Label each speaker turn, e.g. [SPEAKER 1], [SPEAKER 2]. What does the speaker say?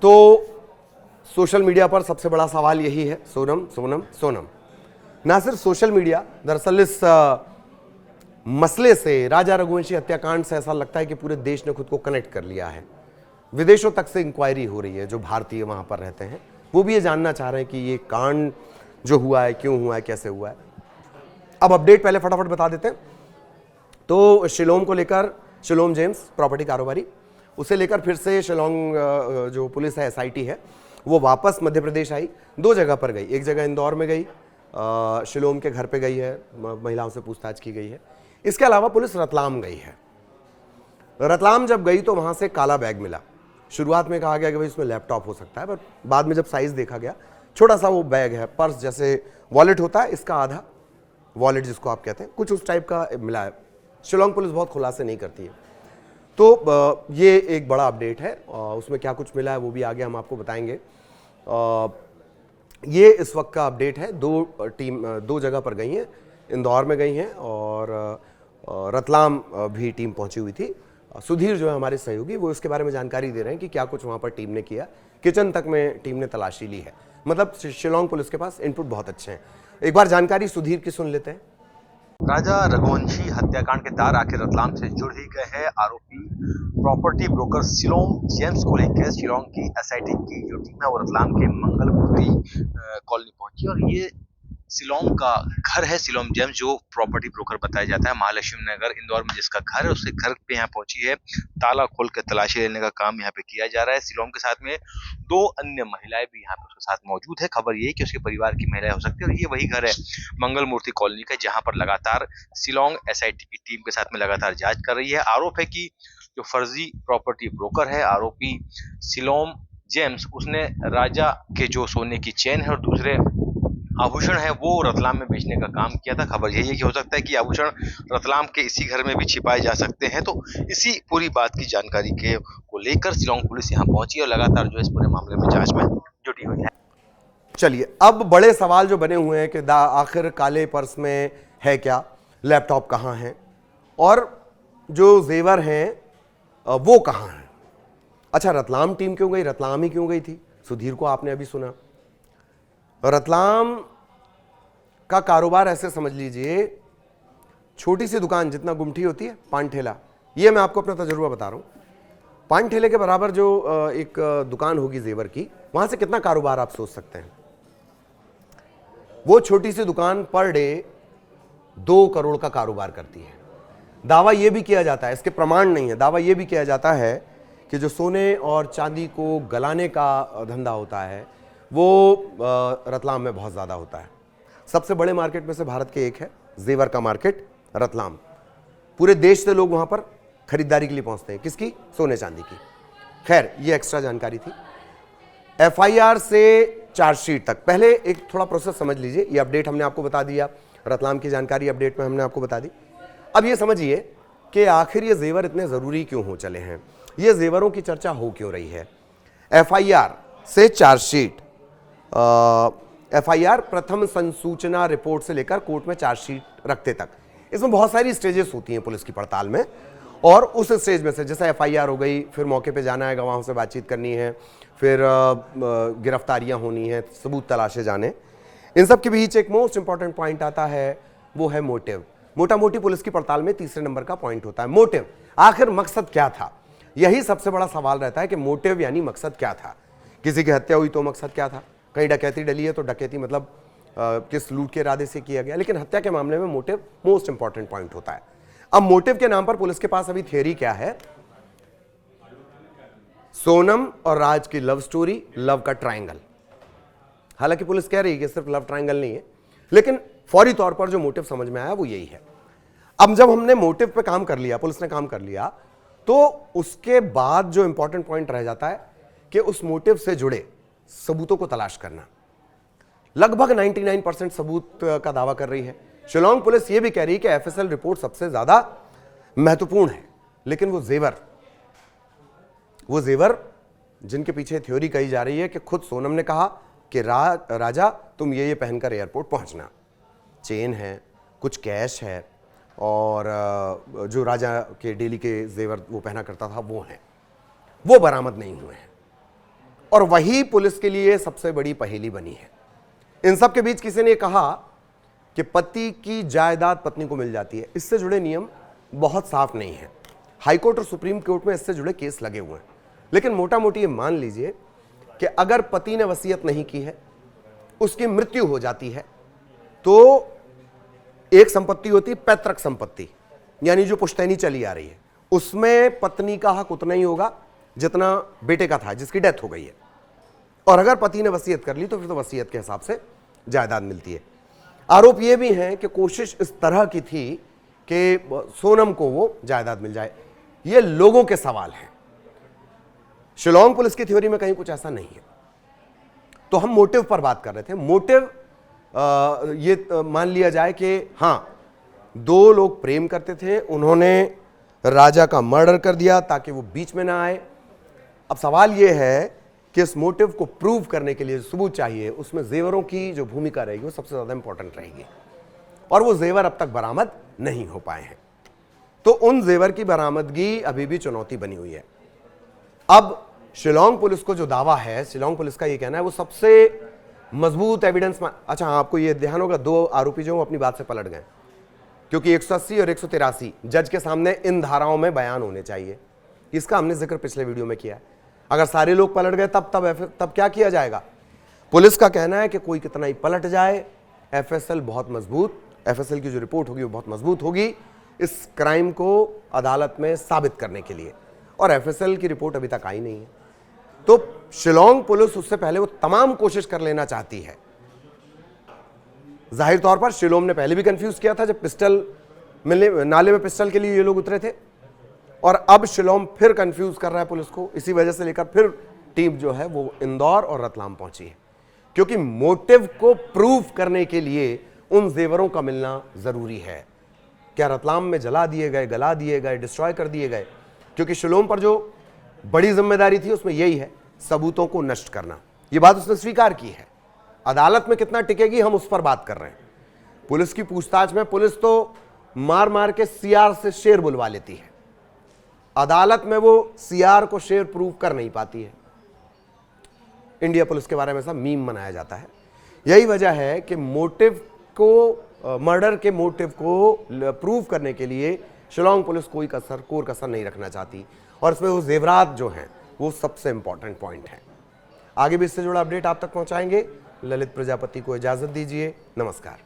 [SPEAKER 1] तो social media पर सबसे बड़ा सवाल यही है, सोनम सोनम सोनम। ना सिर्फ सोशल मीडिया, दरअसल इस मसले से, राजा रघुवंशी हत्याकांड से ऐसा लगता है कि पूरे देश ने खुद को कनेक्ट कर लिया है। विदेशों तक से इंक्वायरी हो रही है, जो भारतीय वहां पर रहते हैं वो भी ये जानना चाह रहे हैं कि ये कांड जो हुआ है क्यों हुआ है, कैसे हुआ है। अब अपडेट पहले फटाफट बता देते हैं। तो शिलोंग को लेकर, शिलोंग जेम्स प्रॉपर्टी कारोबारी, उसे लेकर फिर से शिलोंग जो पुलिस है, एसआईटी है, वो वापस मध्य प्रदेश आई। 2 जगह पर गई, एक जगह इंदौर में गई, शिलोंग के घर पे गई है, महिलाओं से पूछताछ की गई है। इसके अलावा पुलिस रतलाम गई है। रतलाम जब गई तो वहां से काला बैग मिला। शुरुआत में कहा गया कि भाई इसमें लैपटॉप हो सकता है, पर बाद में जब साइज देखा गया, छोटा सा वो बैग है, पर्स जैसे वॉलेट होता है, इसका आधा वॉलेट जिसको आप कहते हैं, कुछ उस टाइप का मिला है। शिलोंग पुलिस बहुत खुलासे नहीं करती है। तो ये एक बड़ा अपडेट है, उसमें क्या कुछ मिला है वो भी आगे हम आपको बताएंगे। ये इस वक्त का अपडेट है। 2 जगह पर गई हैं, इंदौर में गई हैं और रतलाम भी टीम पहुंची हुई थी। सुधीर जो है हमारे सहयोगी, वो इसके बारे में जानकारी दे रहे हैं कि क्या कुछ वहां पर टीम ने किया। किचन तक में टीम ने तलाशी ली है। मतलब शिलोंग पुलिस के पास इनपुट बहुत अच्छे हैं। एक बार जानकारी सुधीर की सुन लेते हैं।
[SPEAKER 2] राजा रघुवंशी हत्याकांड के तार आखिर रतलाम से जुड़ ही गए हैं। आरोपी प्रॉपर्टी ब्रोकर शिलोंग जेम्स को लेकर शिलोंग की एसआईटी की जो टीम है वो रतलाम के मंगल मूर्ति कॉलोनी पहुंची और ये शिलोंग का घर है। शिलोंग जेम्स जो प्रॉपर्टी ब्रोकर बताया जाता है, महालक्ष्मी नगर इंदौर में जिसका घर है, उसके घर पे यहाँ पहुंची है। ताला खोल के तलाशी लेने का काम यहाँ पे किया जा रहा है। शिलोंग के साथ में 2 अन्य महिलाएं भी यहाँ पे उसके साथ मौजूद है। खबर ये है कि उसके परिवार की महिलाएं हो सकती है और ये वही घर है मंगल मूर्ति कॉलोनी का, जहां पर लगातार शिलोंग एसआईटी की टीम के साथ में लगातार जांच कर रही है। आरोप है कि जो फर्जी प्रॉपर्टी ब्रोकर है, आरोपी शिलोंग जेम्स, उसने राजा के जो सोने की चेन है और दूसरे आभूषण है वो रतलाम में बेचने का काम किया था। खबर यही है कि हो सकता है कि आभूषण रतलाम के इसी घर में भी छिपाए जा सकते हैं। तो इसी पूरी बात की जानकारी के को लेकर शिलोंग पुलिस यहाँ पहुंची और लगातार जो इस पूरे मामले में जांच में जुटी हुई है।
[SPEAKER 1] चलिए, अब बड़े सवाल जो बने हुए हैं कि आखिर काले पर्स में है क्या, लैपटॉप कहाँ है और जो जेवर हैं वो कहाँ हैं। अच्छा, रतलाम टीम क्यों गई, रतलाम ही क्यों गई थी? सुधीर को आपने अभी सुना। रतलाम का कारोबार ऐसे समझ लीजिए, छोटी सी दुकान जितना गुमठी होती है, पान ठेला, ये मैं आपको अपना तजुर्बा बता रहा हूं। पान ठेले के बराबर जो एक दुकान होगी जेवर की, वहां से कितना कारोबार आप सोच सकते हैं। वो छोटी सी दुकान पर डे 2 करोड़ का कारोबार करती है। दावा यह भी किया जाता है, इसके प्रमाण नहीं है, दावा यह भी किया जाता है कि जो सोने और चांदी को गलाने का धंधा होता है वो रतलाम में बहुत ज़्यादा होता है। सबसे बड़े मार्केट में से भारत के एक है जेवर का मार्केट, रतलाम। पूरे देश से लोग वहाँ पर खरीदारी के लिए पहुँचते हैं। किसकी? सोने चांदी की। खैर, ये एक्स्ट्रा जानकारी थी। एफआईआर से चार्जशीट तक, पहले एक थोड़ा प्रोसेस समझ लीजिए। ये अपडेट हमने आपको बता दिया, रतलाम की जानकारी अपडेट में हमने आपको बता दी। अब ये समझिए कि आखिर ये जेवर इतने ज़रूरी क्यों हो चले हैं, ये जेवरों की चर्चा हो क्यों रही है। एफआईआर से चार्जशीट, एफआईआर प्रथम संसूचना रिपोर्ट से लेकर कोर्ट में चार्जशीट रखते तक, इसमें बहुत सारी स्टेजेस होती हैं पुलिस की पड़ताल में। और उस स्टेज में से जैसे एफआईआर हो गई, फिर मौके पे जाना है, गवाहों से बातचीत करनी है, फिर गिरफ्तारियां होनी है, सबूत तलाशे जाने। इन सब के बीच एक मोस्ट इंपॉर्टेंट पॉइंट आता है, वो है मोटिव। मोटा मोटी पुलिस की पड़ताल में तीसरे नंबर का पॉइंट होता है मोटिव। आखिर मकसद क्या था, यही सबसे बड़ा सवाल रहता है कि मोटिव यानी मकसद क्या था। किसी की हत्या हुई तो मकसद क्या था, कहीं डकैती डली है तो डकैती मतलब किस लूट के इरादे से किया गया। लेकिन हत्या के मामले में मोटिव मोस्ट इंपॉर्टेंट पॉइंट होता है। अब मोटिव के नाम पर पुलिस के पास अभी थियरी क्या है, सोनम और राज की लव स्टोरी, लव का ट्रायंगल। हालांकि पुलिस कह रही है कि सिर्फ लव ट्रायंगल नहीं है, लेकिन फौरी तौर पर जो मोटिव समझ में आया वो यही है। अब जब हमने मोटिव पे काम कर लिया, पुलिस ने काम कर लिया, तो उसके बाद जो इंपॉर्टेंट पॉइंट रह जाता है कि उस मोटिव से जुड़े सबूतों को तलाश करना। लगभग 99% सबूत का दावा कर रही है। शिलोंग पुलिस यह भी कह रही है कि एफएसएल रिपोर्ट सबसे ज्यादा महत्वपूर्ण है, लेकिन वो जेवर जिनके पीछे थ्योरी कही जा रही है कि खुद सोनम ने कहा कि राजा तुम ये पहनकर एयरपोर्ट पहुंचना। चेन है, कुछ कैश है और जो राजा के डेली के जेवर वो पहना करता था वो हैं, वो बरामद नहीं हुए हैं। और वही पुलिस के लिए सबसे बड़ी पहेली बनी है। इन सब के बीच किसी ने कहा कि पति की जायदाद पत्नी को मिल जाती है। इससे जुड़े नियम बहुत साफ नहीं है। हाईकोर्ट और सुप्रीम कोर्ट में इससे जुड़े केस लगे हुए हैं। लेकिन मोटा मोटी ये मान लीजिए कि अगर पति ने वसीयत नहीं की है, उसकी मृत्यु हो जाती है, तो एक संपत्ति होती है पैतृक संपत्ति, यानी जो पुश्तैनी चली आ रही है, उसमें पत्नी का हक उतना ही होगा जितना बेटे का था जिसकी डेथ हो गई है। और अगर पति ने वसीयत कर ली तो फिर तो वसीयत के हिसाब से जायदाद मिलती है। आरोप यह भी है कि कोशिश इस तरह की थी कि सोनम को वो जायदाद मिल जाए। ये लोगों के सवाल हैं। शिलोंग पुलिस की थ्योरी में कहीं कुछ ऐसा नहीं है। तो हम मोटिव पर बात कर रहे थे। मोटिव ये मान लिया जाए कि हां, दो लोग प्रेम करते थे, उन्होंने राजा का मर्डर कर दिया ताकि वो बीच में ना आए। अब सवाल यह है कि इस मोटिव को प्रूव करने के लिए सबूत चाहिए, उसमें जेवरों की जो भूमिका रहेगी वो सबसे ज्यादा इंपॉर्टेंट रहेगी, और वो जेवर अब तक बरामद नहीं हो पाए हैं। तो उन जेवर की बरामदगी अभी भी चुनौती बनी हुई है। अब शिलोंग पुलिस को जो दावा है, शिलोंग पुलिस का ये कहना है वो सबसे मजबूत एविडेंस। अच्छा हाँ, आपको ये ध्यान होगा, दो आरोपी जो अपनी बात से पलट गए, क्योंकि 180 और 183 जज के सामने इन धाराओं में बयान होने चाहिए। इसका हमने जिक्र पिछले वीडियो में किया है। अगर सारे लोग पलट गए तब क्या किया जाएगा? पुलिस का कहना है कि कोई कितना ही पलट जाए, एफएसएल बहुत मजबूत, एफएसएल की जो रिपोर्ट होगी वो बहुत मजबूत होगी इस क्राइम को अदालत में साबित करने के लिए, और एफएसएल की रिपोर्ट अभी तक आई नहीं है। तो शिलोंग पुलिस उससे पहले वो तमाम कोशिश कर लेना चाहती है। जाहिर तौर पर शिलोंग ने पहले भी कंफ्यूज किया था जब पिस्टल मिलने, नाले में पिस्टल के लिए ये लोग उतरे थे, और अब शिलोंग फिर कंफ्यूज कर रहा है पुलिस को। इसी वजह से लेकर फिर टीम जो है वो इंदौर और रतलाम पहुंची है, क्योंकि मोटिव को प्रूव करने के लिए उन जेवरों का मिलना जरूरी है। क्या रतलाम में जला दिए गए, गला दिए गए, डिस्ट्रॉय कर दिए गए? क्योंकि शिलोंग पर जो बड़ी जिम्मेदारी थी उसमें यही है, सबूतों को नष्ट करना। यह बात उसने स्वीकार की है। अदालत में कितना टिकेगी हम उस पर बात कर रहे हैं। पुलिस की पूछताछ में पुलिस तो मार मार के सीआर से शेर बुलवा लेती है, अदालत में वो सीआर को शेर प्रूव कर नहीं पाती है। इंडिया पुलिस के बारे में ऐसा मीम बनाया जाता है। यही वजह है कि मोटिव को, मर्डर के मोटिव को प्रूव करने के लिए शिलोंग पुलिस कोई कसर नहीं रखना चाहती, और इसमें वो जेवरात जो हैं वो सबसे इंपॉर्टेंट पॉइंट है। आगे भी इससे जुड़ा अपडेट आप तक पहुंचाएंगे। ललित प्रजापति को इजाजत दीजिए। नमस्कार।